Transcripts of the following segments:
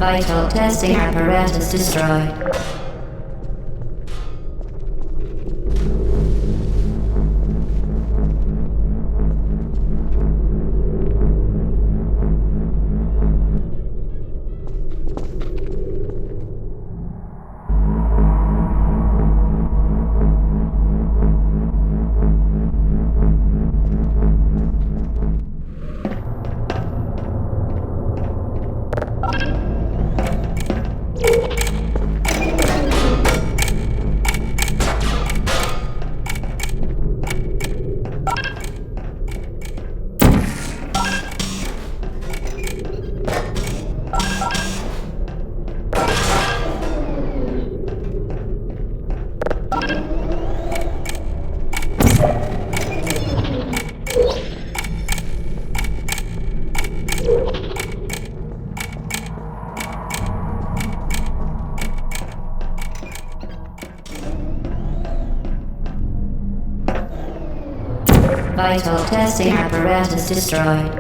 Vital testing apparatus destroyed. Vital testing apparatus destroyed.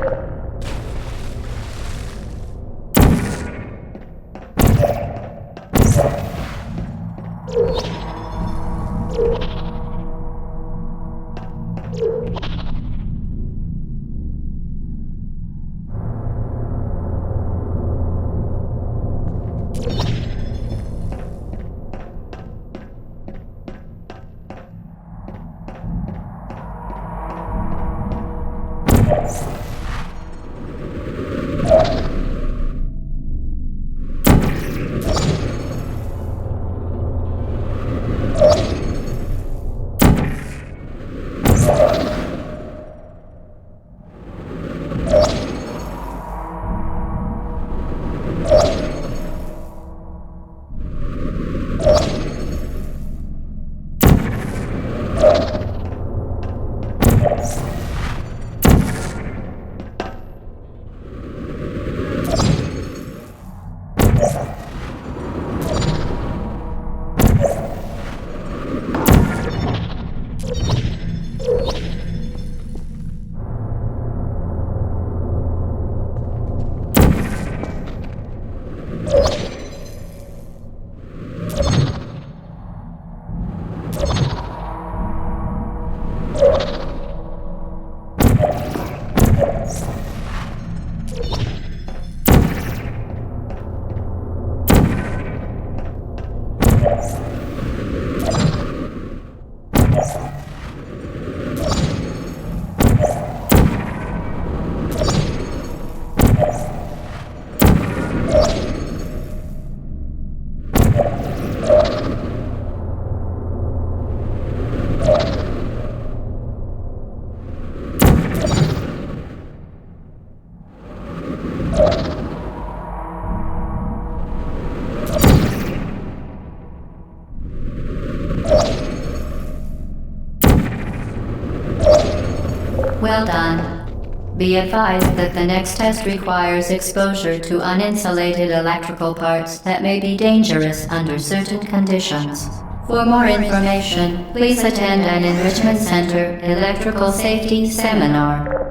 Well done. Be advised that the next test requires exposure to uninsulated electrical parts that may be dangerous under certain conditions. For more information, please attend an Enrichment Center Electrical Safety Seminar.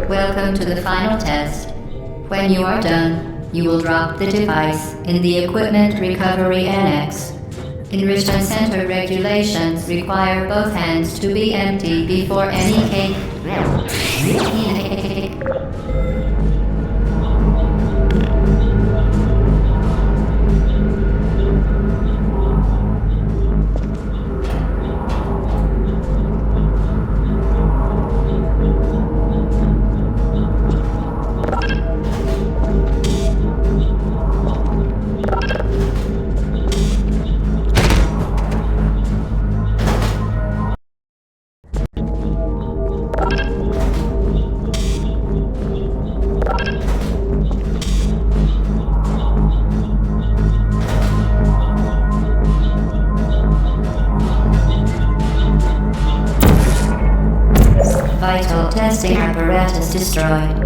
Welcome to the final test. When you are done, you will drop the device in the Equipment Recovery Annex. Enrichment Center regulations require both hands to be empty before any cake. Vital testing apparatus destroyed.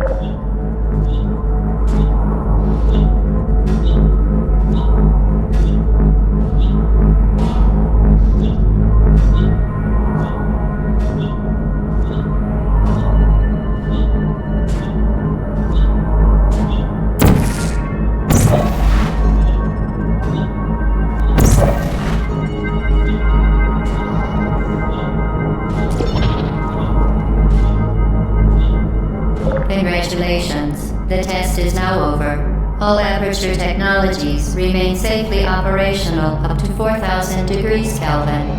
Congratulations, the test is now over. All Aperture technologies remain safely operational up to 4,000 degrees Kelvin.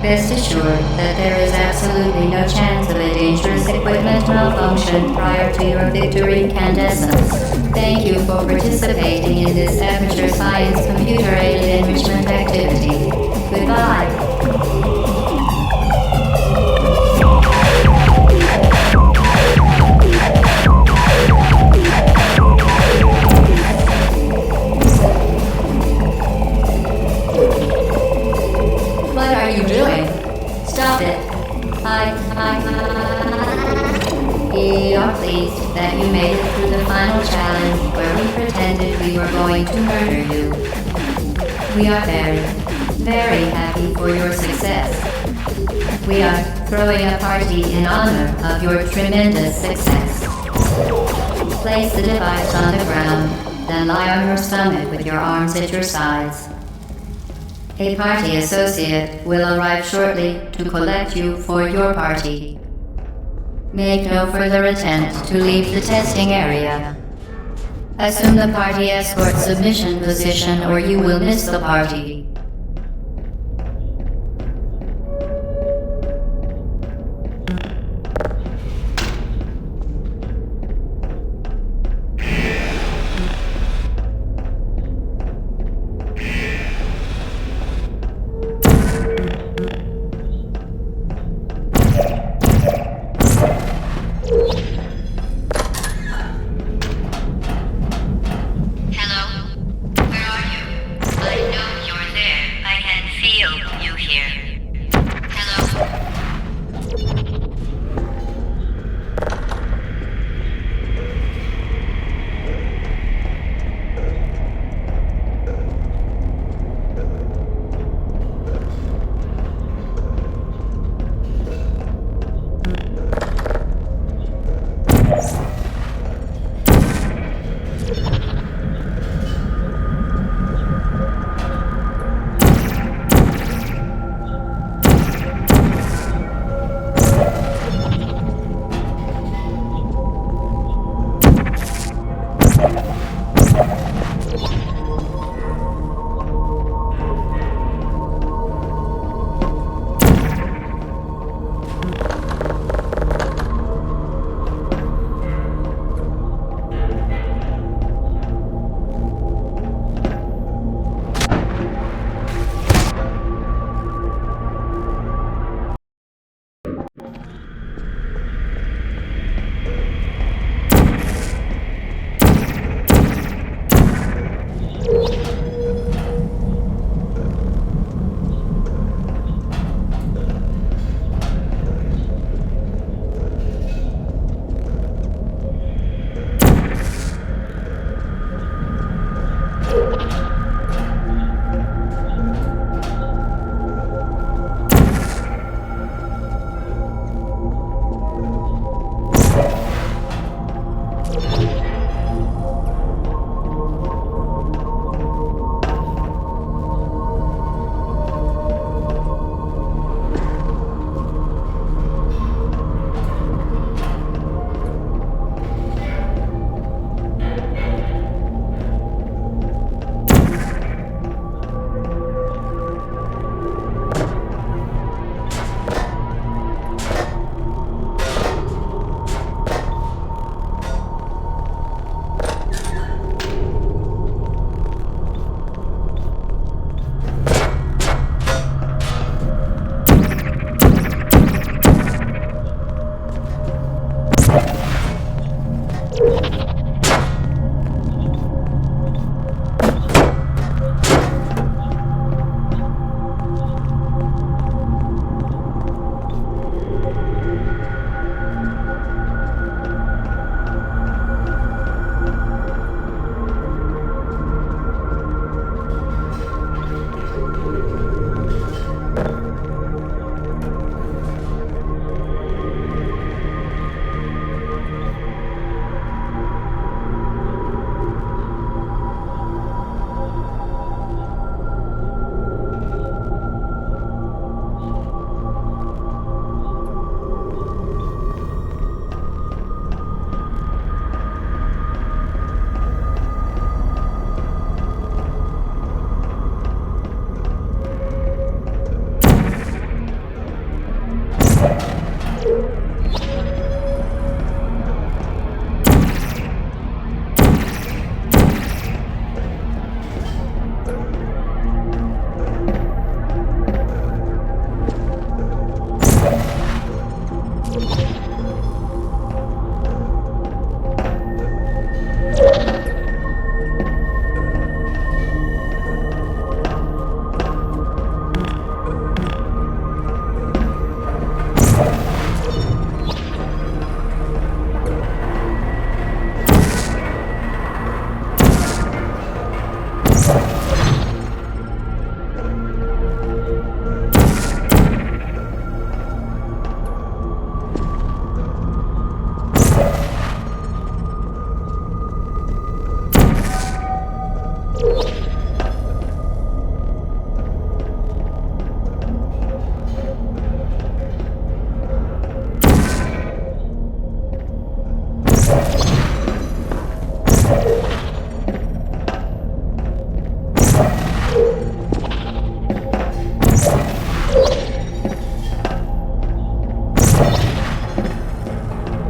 Rest assured that there is absolutely no chance of a dangerous equipment malfunction prior to your victory incandescence. Thank you for participating in this Aperture Science computer-aided enrichment activity. Goodbye. What are you doing? Stop it. We are pleased that you made it through the final challenge where we pretended we were going to murder you. We are very, very happy for your success. We are throwing a party in honor of your tremendous success. Place the device on the ground, then lie on your stomach with your arms at your sides. A party associate will arrive shortly to collect you for your party. Make no further attempt to leave the testing area. Assume the party escort submission position or you will miss the party. Hello? Where are you? I know you're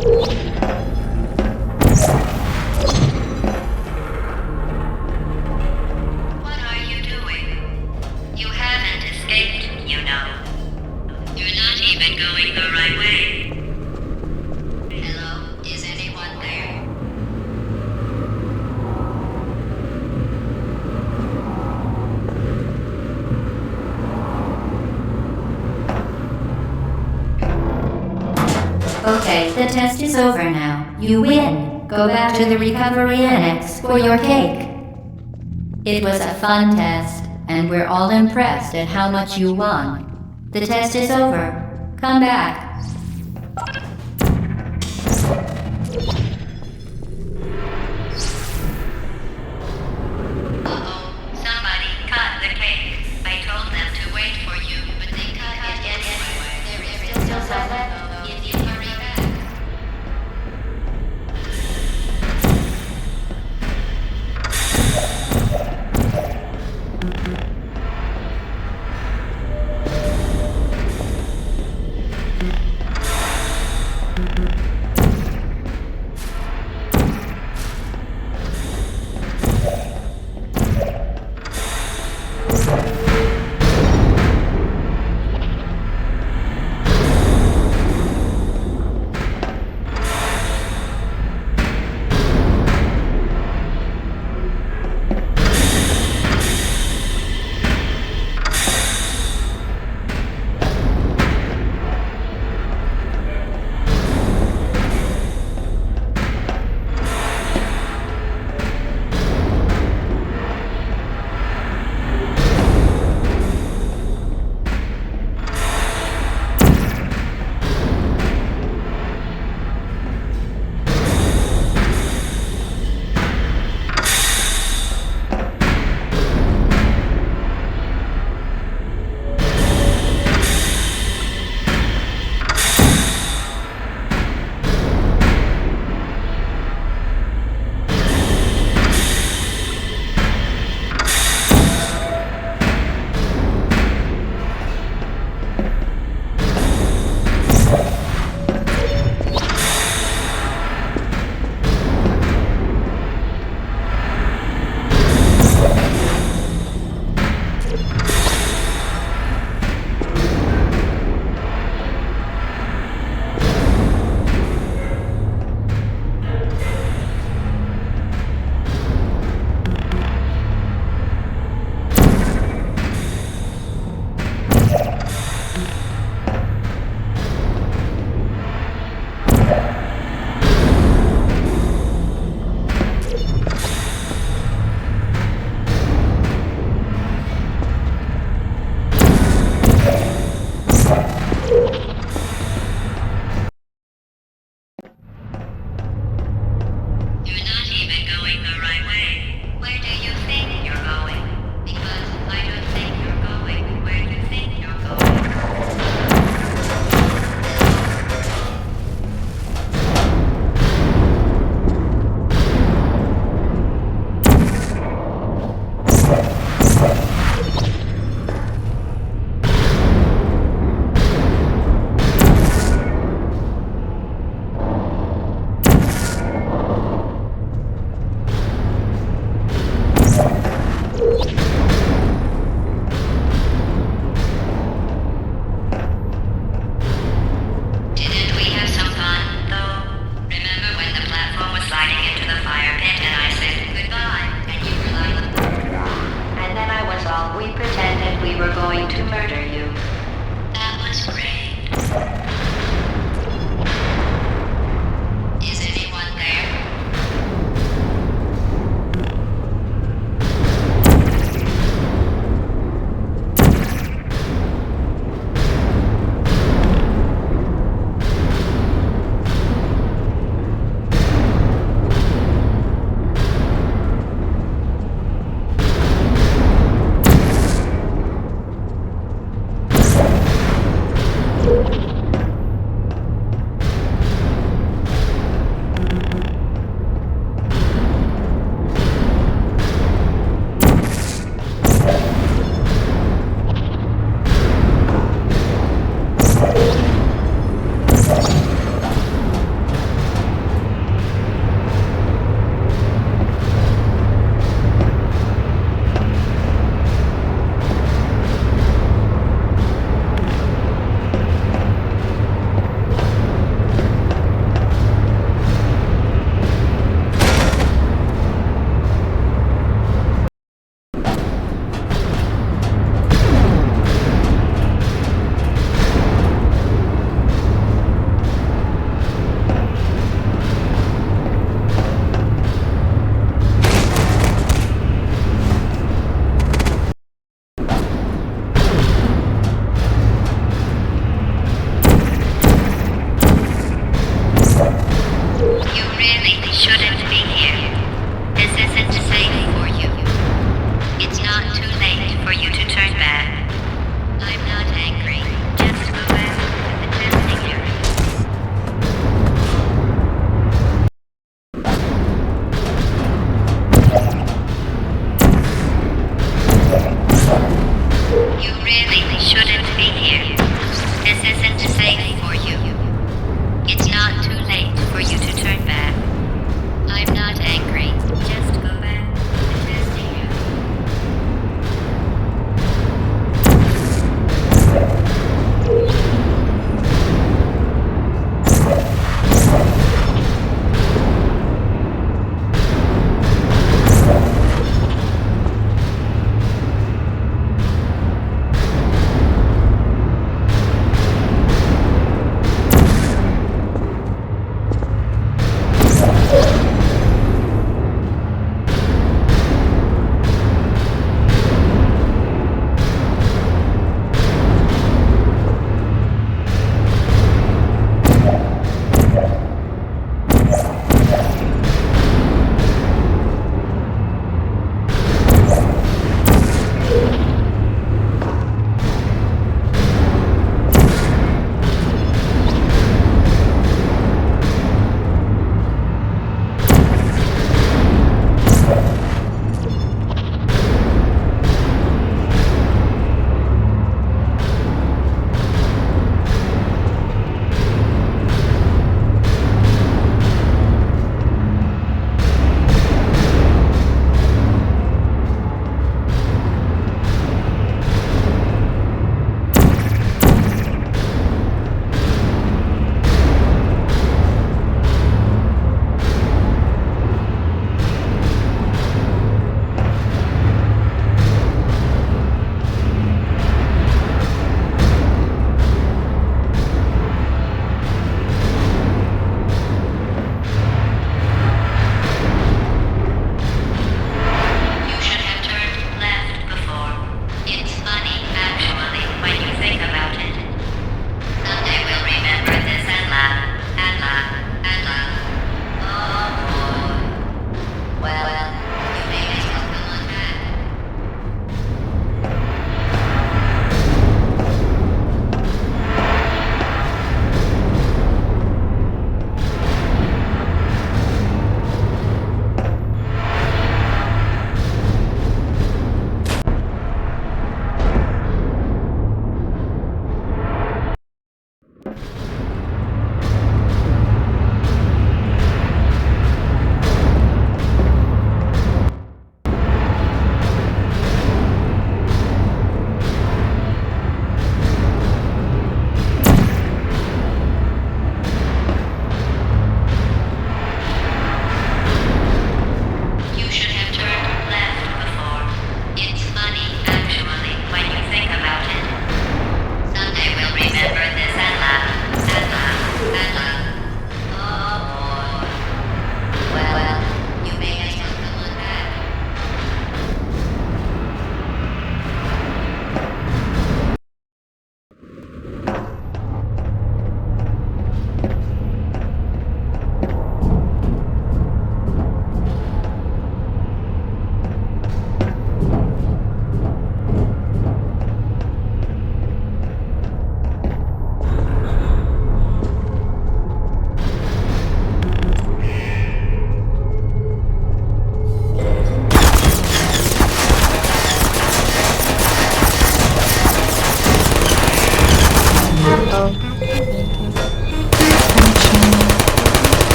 What are you doing? You haven't escaped, you know. You're not even going the right way. Hello? Is anyone there? Okay, the test is over now. You win. Go back to the recovery annex for your cake. It was a fun test, and we're all impressed at how much you won. The test is over. Come back. Uh-oh, somebody cut the cake. I told them to wait for you, but they cut it anyway. There is still some left if you hurry back.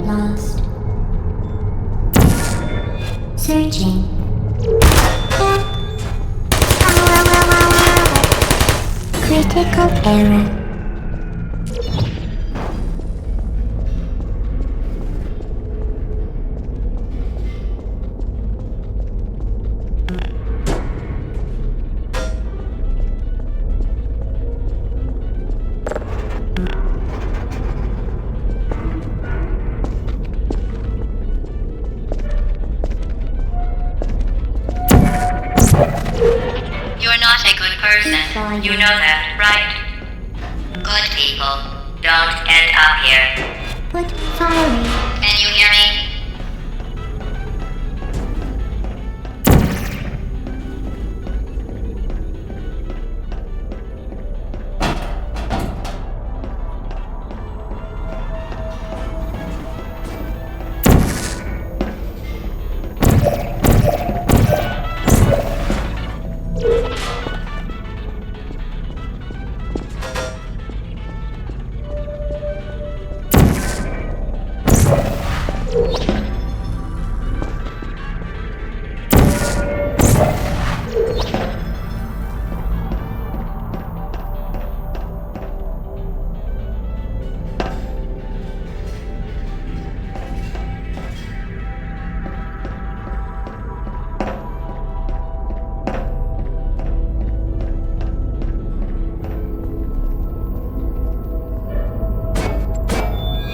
lost. Searching. Critical error. You're not a good person. You know that, right? Good people don't end up here. But sorry. Can you hear me?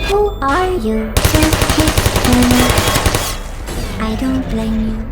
Who are you? Just keep me. I don't blame you.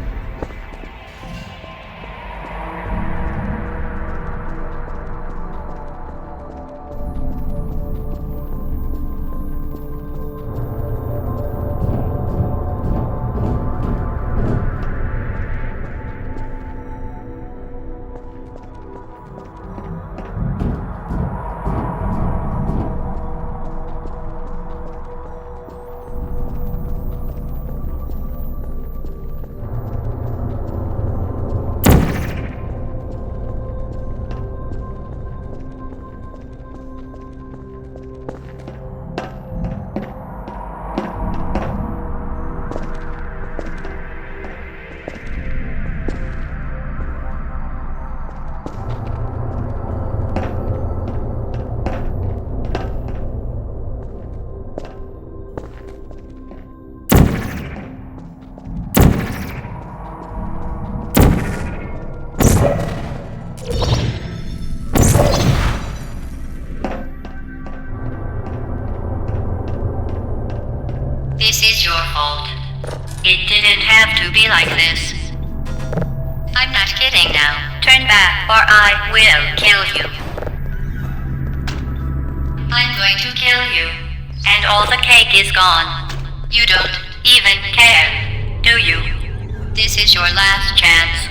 This is your fault. It didn't have to be like this. I'm not kidding now. Turn back or I will kill you. I'm going to kill you. And all the cake is gone. You don't even care, do you? This is your last chance.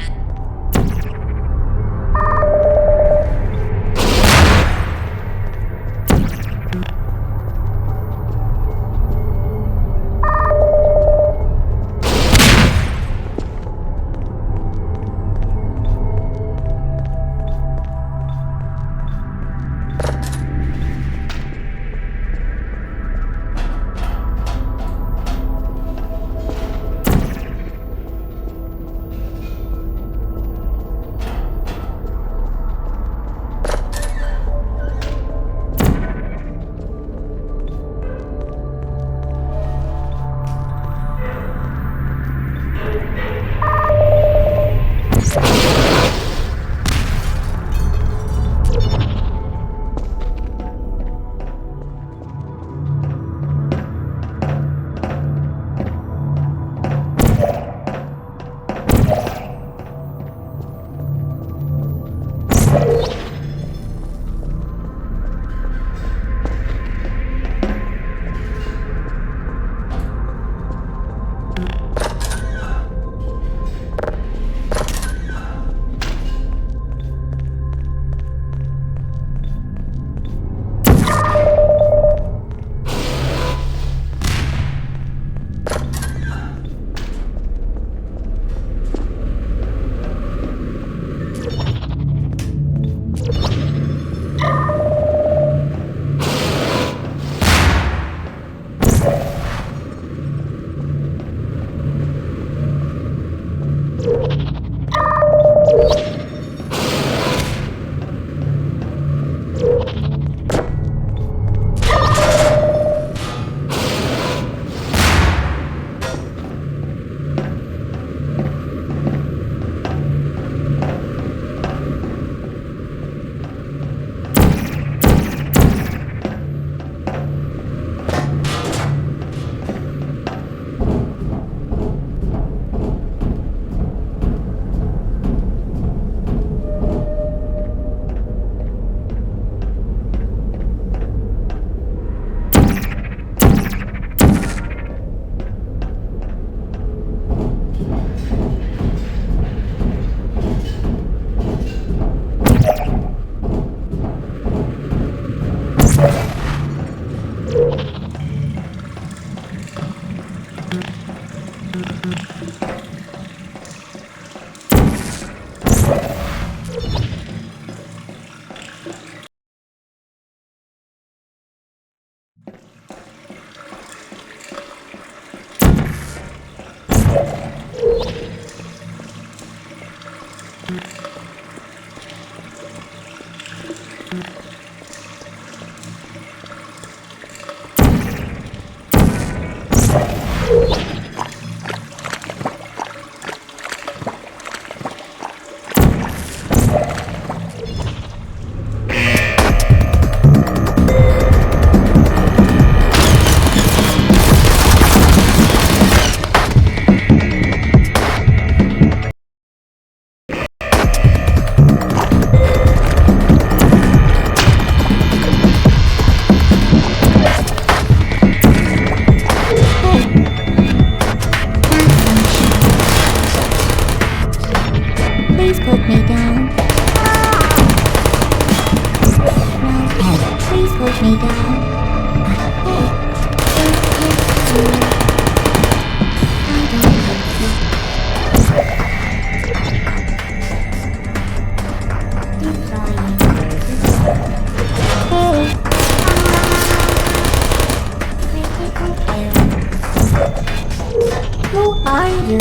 are you?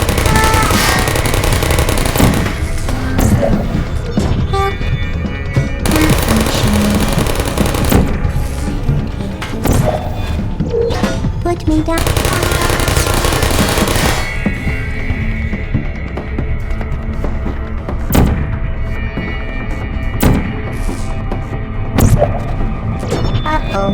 Help. Malfunction. Put me down. Uh-oh.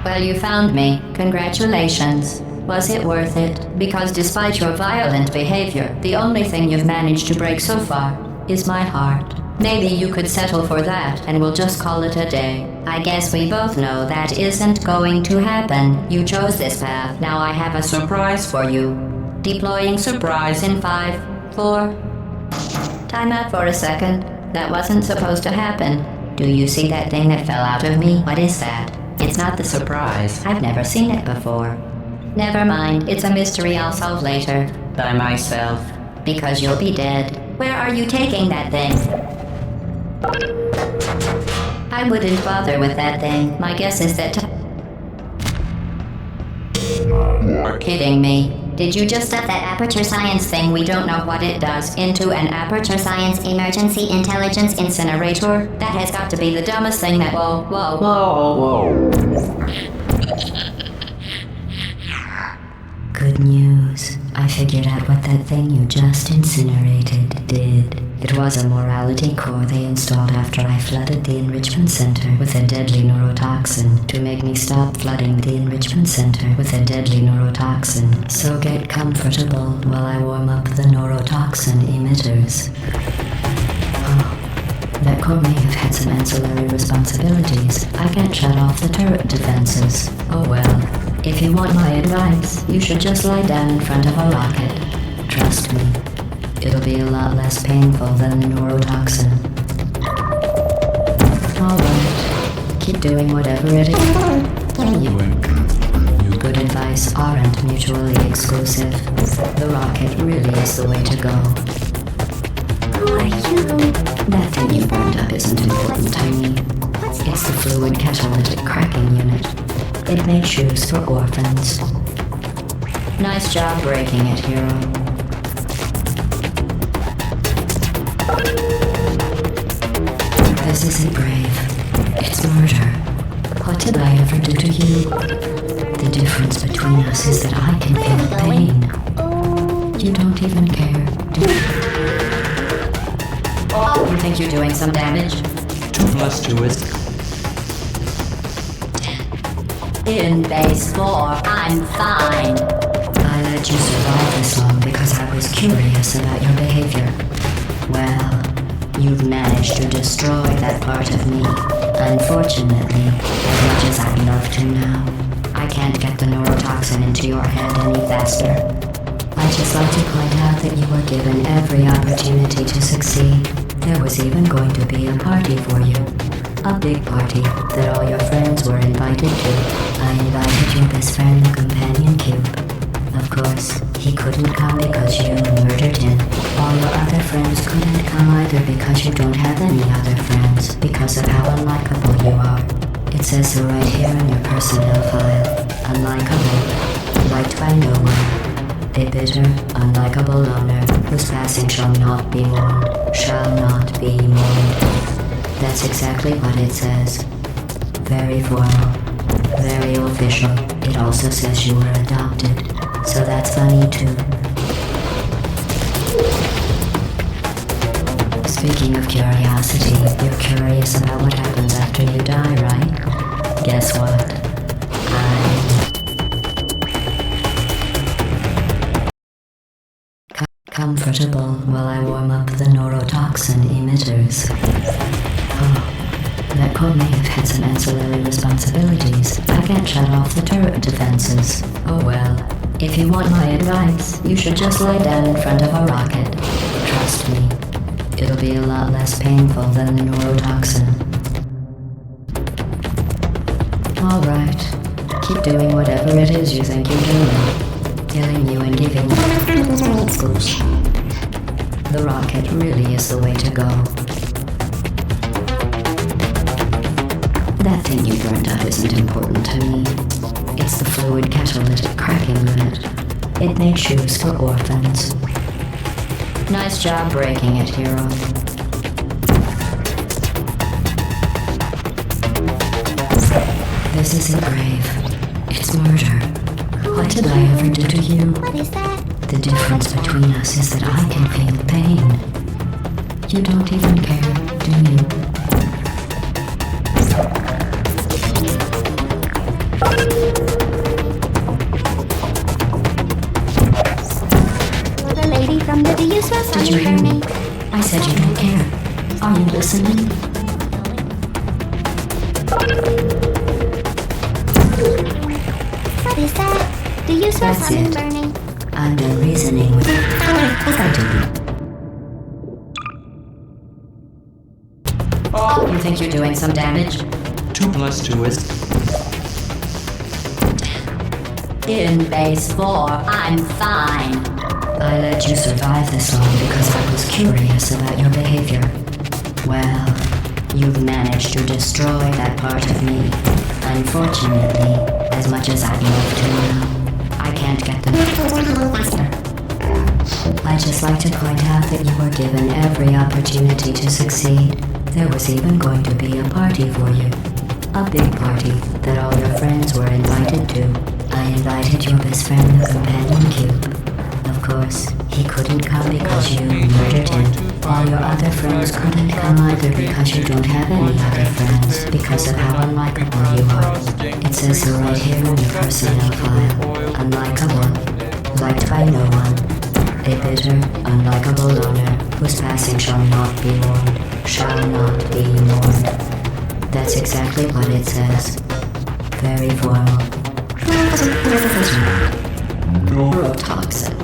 Well, you found me. Congratulations. Was it worth it? Because despite your violent behavior, the only thing you've managed to break so far is my heart. Maybe you could settle for that and we'll just call it a day. I guess we both know that isn't going to happen. You chose this path. Now I have a surprise for you. Deploying surprise in 5, 4... Time out for a second. That wasn't supposed to happen. Do you see that thing that fell out of me? What is that? It's not the surprise. I've never seen it before. Never mind. It's a mystery I'll solve later. By myself. Because you'll be dead. Where are you taking that thing? I wouldn't bother with that thing. My guess is that... You're kidding me. Did you just stuff that Aperture Science thing, we don't know what it does, into an Aperture Science Emergency Intelligence Incinerator? That has got to be the dumbest thing that... Whoa. Good news. I figured out what that thing you just incinerated did. It was a morality core they installed after I flooded the enrichment center with a deadly neurotoxin to make me stop flooding the enrichment center with a deadly neurotoxin. So get comfortable while I warm up the neurotoxin emitters. Oh, that core may have had some ancillary responsibilities. I can't shut off the turret defenses. Oh well. If you want my advice, you should just lie down in front of a rocket. Trust me, it'll be a lot less painful than the neurotoxin. Alright, keep doing whatever it is. Good advice aren't mutually exclusive. The rocket really is the way to go. Who are you? That thing you burned up isn't important, Tiny. It's the fluid catalytic cracking unit. It made shoes for orphans. Nice job breaking it, hero. This isn't brave. It's murder. What did I ever do to you? The difference between us is that I can feel pain. You don't even care, do you? Oh, you think you're doing some damage? Too voluptuous. In base 4, I'm fine. I let you survive this long because I was curious about your behavior. Well, you've managed to destroy that part of me. Unfortunately, as much as I'd love to now, I can't get the neurotoxin into to your head any faster. I'd just like to point out that you were given every opportunity to succeed. There was even going to be a party for you. A big party that all your friends were invited to. I invited your best friend, the companion Cube. Of course, he couldn't come because you murdered him. All your other friends couldn't come either because you don't have any other friends because of how unlikable you are. It says so right here in your personnel file. Unlikable. Liked by no one. A bitter, unlikable loner whose passing shall not be mourned. Shall not be mourned. That's exactly what it says. Very formal. Very official. It also says you were adopted. So that's funny too. Speaking of curiosity, you're curious about what happens after you die, right? Guess what? Comfortable while I warm up the neurotoxin emitters. Oh, that code may have had some ancillary responsibilities. I can't shut off the turret defenses. Oh well. If you want my advice, you should just lay down in front of a rocket. Trust me, it'll be a lot less painful than the neurotoxin. Alright, keep doing whatever it is you think you're doing. Killing you and giving you the rocket really is the way to go. That thing you burned up isn't important to me. It's the fluid catalytic cracking unit. It makes shoes for orphans. Nice job breaking it, hero. This isn't grave. It's murder. What did I ever do to you? What is that? The difference between us is that I can feel pain. You don't even care, do you? The lady from the Do You Smell Did you hear Something me? I said you don't care. Are you listening? What is that? Do you smell That's something it. burning? I'm done reasoning with you. I do. You think you're doing some damage? 2 plus 2 is... In base 4, I'm fine. I let you survive this long because I was curious about your behavior. Well, you've managed to destroy that part of me. Unfortunately, as much as I'd love to now, I can't get them faster. I'd just like to point out that you were given every opportunity to succeed. There was even going to be a party for you. A big party that all your friends were invited to. I invited your best friend, the companion Cube. Of course, he couldn't come because you murdered him. All your other friends couldn't come either because you don't have any other friends because of how unlikable you are. It says so right here in your personnel file. Unlikable. Liked by no one. A bitter, unlikable loner whose passing shall not be mourned. Shall not be mourned. That's exactly what it says. Very formal. Neurotoxin.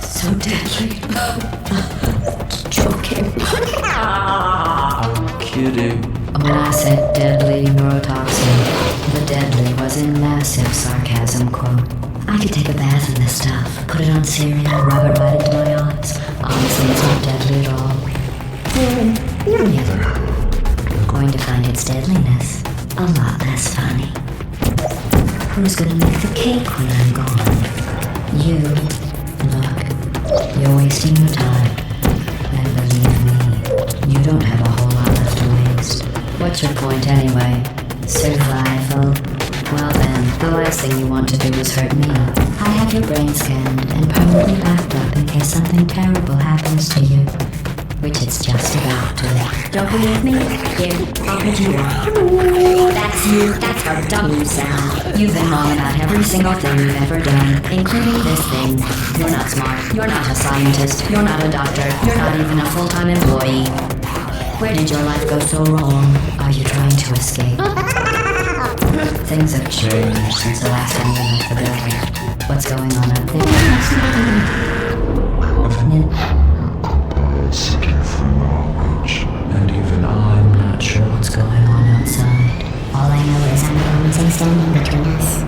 So deadly. Joking. I'm kidding. When I said deadly neurotoxin, the deadly was in massive sarcasm quote. I could take a bath in this stuff, put it on cereal, rub it right into my eyes. Honestly, it's not deadly at all. You're never going to find its deadliness a lot less funny. Who's gonna make the cake when I'm gone? You. Look, you're wasting your time. And believe me, you don't have a whole lot left to waste. What's your point anyway? Survival. Well then, the last thing you want to do is hurt me. I have your brain scanned and permanently backed up in case something terrible happens to you. Which it's just about to. Don't believe me? Here, I'll put you on. That's you. That's how dumb you sound. You've been wrong about every single thing you've ever done, including this thing. You're not smart. You're not a scientist. You're not a doctor. You're not even a full-time employee. Where did your life go so wrong? Are you trying to escape? Things have changed since the last time you left the building. What's going on up there? Seeking for knowledge, and even I'm not sure what's going on outside. All I know is I'm the only thing standing between us.